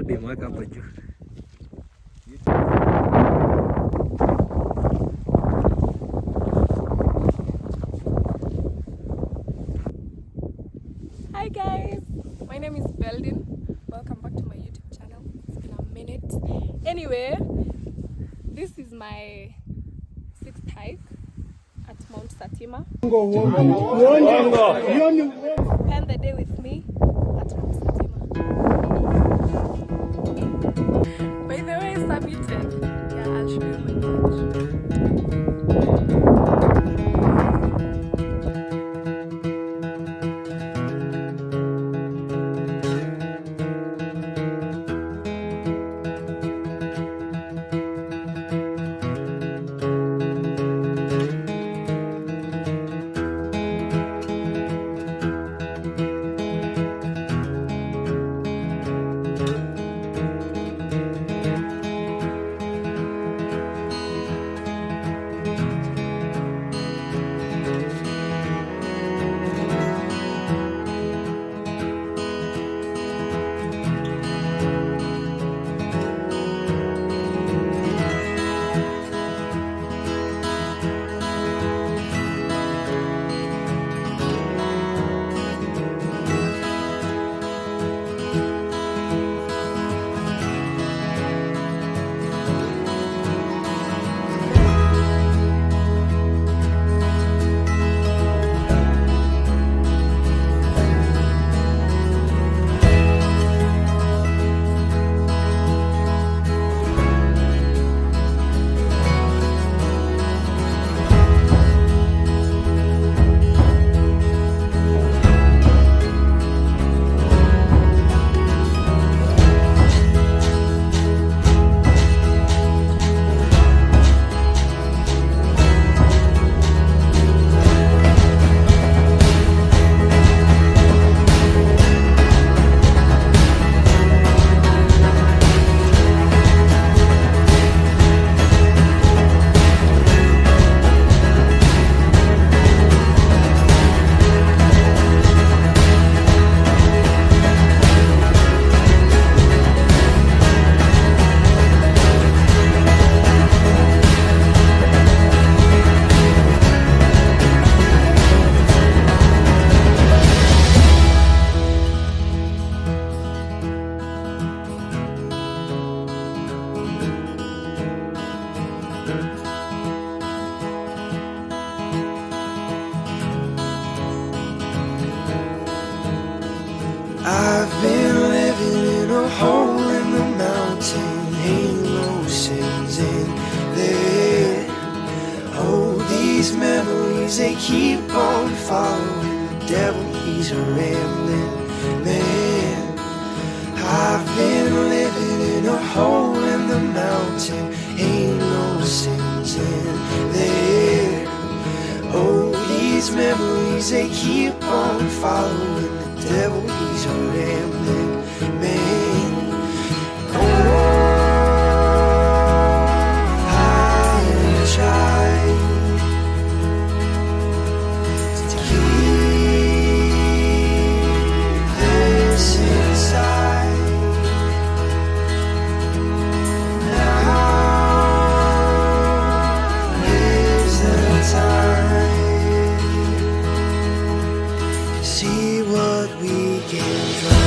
Balbi mweka hapo juu. Hi guys, my name is Beldine. Welcome back to my YouTube channel. It's been a minute. Anyway, this is my 6th hike at Mt.Satima. Spend the day with me at Mt.Satima. By the way, submitted. Yeah, I'll show you my badge. I've been living in a hole in the mountain, ain't no sins in there. Oh, these memories, they keep on following the devil, he's a rambling man. I've been living in a hole in the mountain, ain't no sins in there. Oh, these memories, they keep on following the devil, he's a rambling man. Oh, I try to keep this inside. Now is the time to see what we can try.